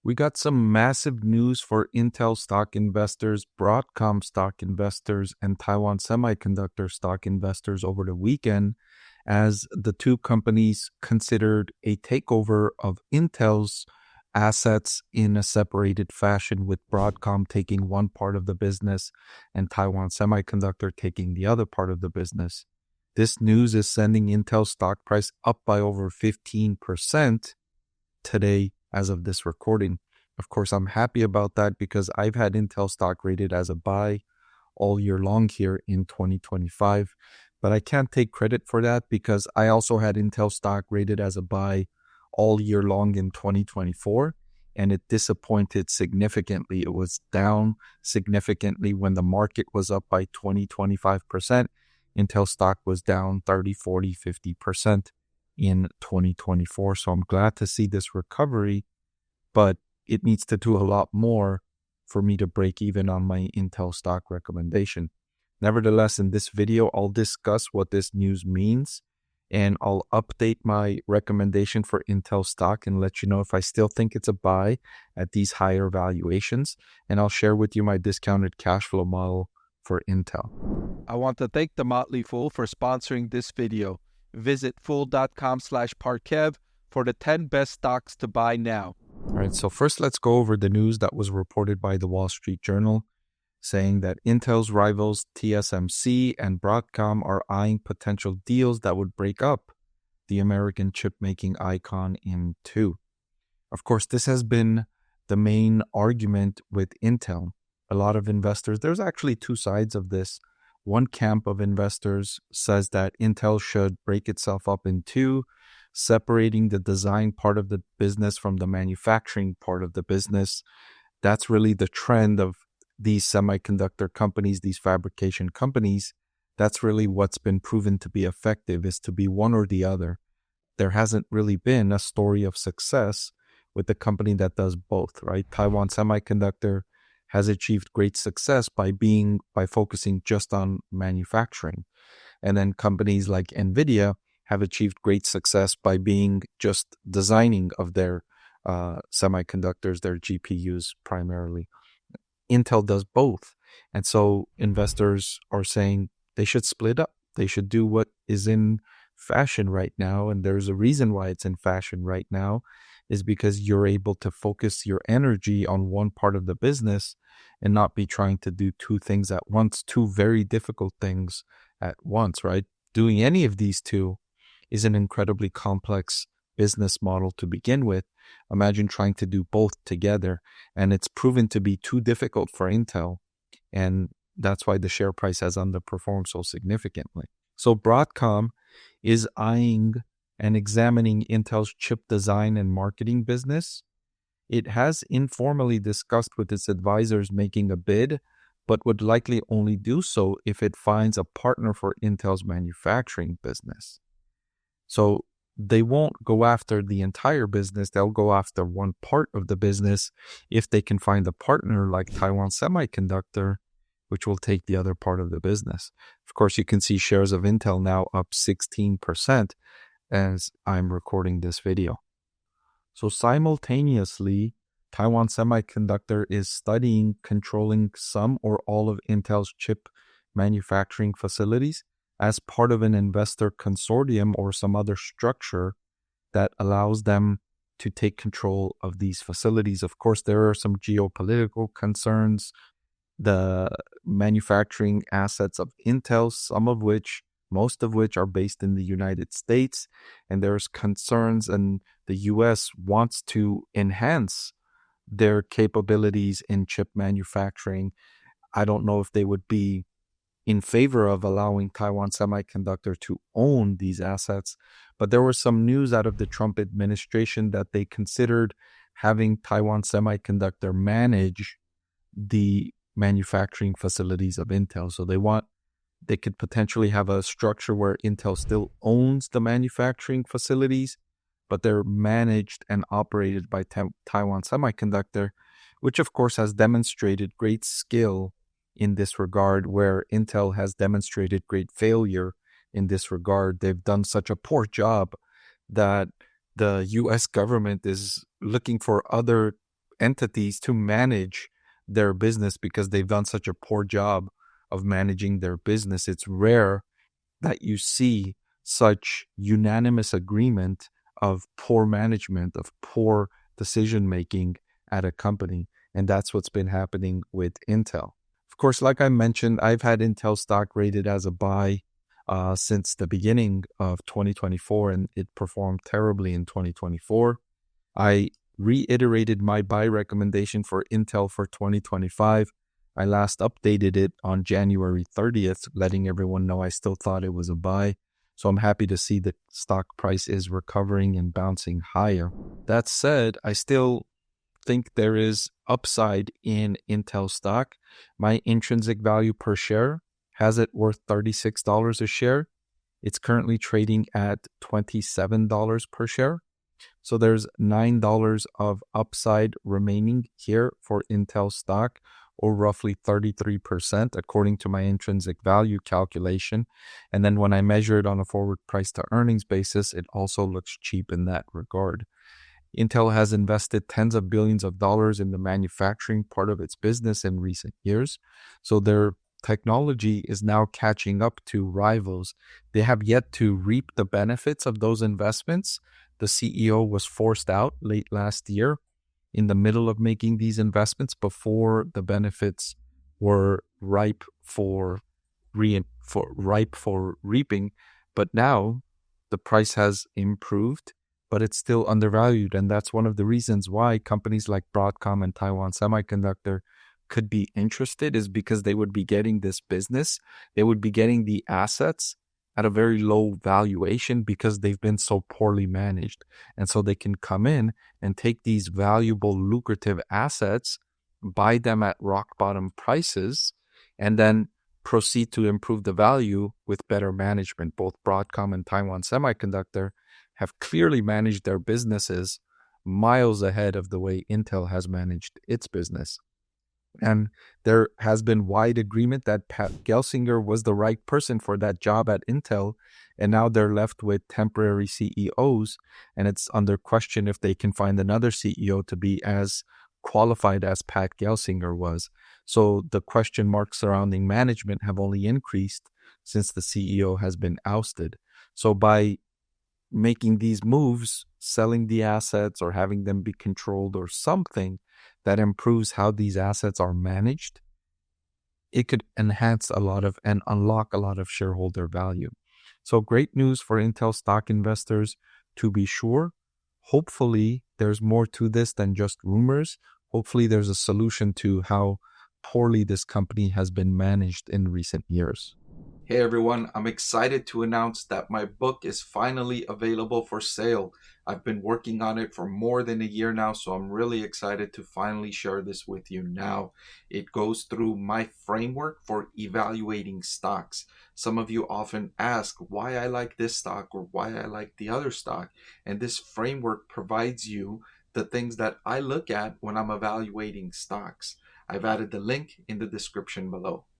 We got some massive news for Intel stock investors, Broadcom stock investors, and Taiwan Semiconductor stock investors over the weekend as the two companies considered a takeover of Intel's assets in a separated fashion, with Broadcom taking one part of the business and Taiwan Semiconductor taking the other part of the business. This news is sending Intel's stock price up by over 15% today as of this recording. Of course, I'm happy about that because I've had Intel stock rated as a buy all year long here in 2025. But I can't take credit for that because I also had Intel stock rated as a buy all year long in 2024, and it disappointed significantly. It was down significantly when the market was up by 20-25%. Intel stock was down 30, 40, 50% in 2024. So I'm glad to see this recovery, but it needs to do a lot more for me to break even on my Intel stock recommendation. Nevertheless, in this video, I'll discuss what this news means, and I'll update my recommendation for Intel stock and let you know if I still think it's a buy at these higher valuations, and I'll share with you my discounted cash flow model for Intel. I want to thank The Motley Fool for sponsoring this video. Visit fool.com/Parkev for the 10 best stocks to buy now. All right, so first let's go over the news that was reported by the Wall Street Journal, saying that Intel's rivals TSMC and Broadcom are eyeing potential deals that would break up the American chip-making icon in two. Of course, this has been the main argument with Intel. A lot of investors, there's actually two sides of this. One camp of investors says that Intel should break itself up in two, separating the design part of the business from the manufacturing part of the business. That's really the trend of these semiconductor companies, these fabrication companies. That's really what's been proven to be effective, is to be one or the other. There hasn't really been a story of success with the company that does both, right? Taiwan Semiconductor has achieved great success by focusing just on manufacturing. And then companies like NVIDIA have achieved great success by being just designing of their semiconductors, their GPUs primarily. Intel does both. And so investors are saying they should split up. They should do what is in fashion right now. And there's a reason why it's in fashion right now, is because you're able to focus your energy on one part of the business and not be trying to do two things at once, two very difficult things at once, right? Doing any of these two is an incredibly complex business model to begin with. Imagine trying to do both together, and it's proven to be too difficult for Intel, and that's why the share price has underperformed so significantly. So Broadcom is eyeing and examining Intel's chip design and marketing business. It has informally discussed with its advisors making a bid, but would likely only do so if it finds a partner for Intel's manufacturing business. So they won't go after the entire business. They'll go after one part of the business if they can find a partner like Taiwan Semiconductor, which will take the other part of the business. Of course, you can see shares of Intel now up 16% as I'm recording this video. So simultaneously, Taiwan Semiconductor is studying controlling some or all of Intel's chip manufacturing facilities as part of an investor consortium or some other structure that allows them to take control of these facilities. Of course, there are some geopolitical concerns. The manufacturing assets of Intel, most of which are based in the United States, and there's concerns, and the US wants to enhance their capabilities in chip manufacturing. I don't know if they would be in favor of allowing Taiwan Semiconductor to own these assets, but there was some news out of the Trump administration that they considered having Taiwan Semiconductor manage the manufacturing facilities of Intel. So they could potentially have a structure where Intel still owns the manufacturing facilities, but they're managed and operated by Taiwan Semiconductor, which of course has demonstrated great skill in this regard, where Intel has demonstrated great failure in this regard. They've done such a poor job that the U.S. government is looking for other entities to manage their business because they've done such a poor job of managing their business. It's rare that you see such unanimous agreement of poor management, of poor decision making at a company. And that's what's been happening with Intel. Of course, like I mentioned, I've had Intel stock rated as a buy since the beginning of 2024, and it performed terribly in 2024. I reiterated my buy recommendation for Intel for 2025. I last updated it on January 30th, letting everyone know I still thought it was a buy. So I'm happy to see the stock price is recovering and bouncing higher. That said, I still think there is upside in Intel stock. My intrinsic value per share has it worth $36 a share. It's currently trading at $27 per share. So there's $9 of upside remaining here for Intel stock, or roughly 33% according to my intrinsic value calculation. And then when I measure it on a forward price to earnings basis, it also looks cheap in that regard. Intel has invested tens of billions of dollars in the manufacturing part of its business in recent years. So their technology is now catching up to rivals. They have yet to reap the benefits of those investments. The CEO was forced out late last year in the middle of making these investments before the benefits were ripe for reaping. But now the price has improved, but it's still undervalued. And that's one of the reasons why companies like Broadcom and Taiwan Semiconductor could be interested, is because they would be getting this business. They would be getting the assets at a very low valuation because they've been so poorly managed. And so they can come in and take these valuable, lucrative assets, buy them at rock bottom prices, and then proceed to improve the value with better management. Both Broadcom and Taiwan Semiconductor have clearly managed their businesses miles ahead of the way Intel has managed its business. And there has been wide agreement that Pat Gelsinger was the right person for that job at Intel. And now they're left with temporary CEOs. And it's under question if they can find another CEO to be as qualified as Pat Gelsinger was. So the question marks surrounding management have only increased since the CEO has been ousted. So by making these moves, selling the assets or having them be controlled or something that improves how these assets are managed, it could enhance a lot of and unlock a lot of shareholder value. So great news for Intel stock investors, to be sure. Hopefully there's more to this than just rumors. Hopefully there's a solution to how poorly this company has been managed in recent years. Hey everyone, I'm excited to announce that my book is finally available for sale. I've been working on it for more than a year now, so I'm really excited to finally share this with you now. It goes through my framework for evaluating stocks. Some of you often ask why I like this stock or why I like the other stock, and this framework provides you the things that I look at when I'm evaluating stocks. I've added the link in the description below.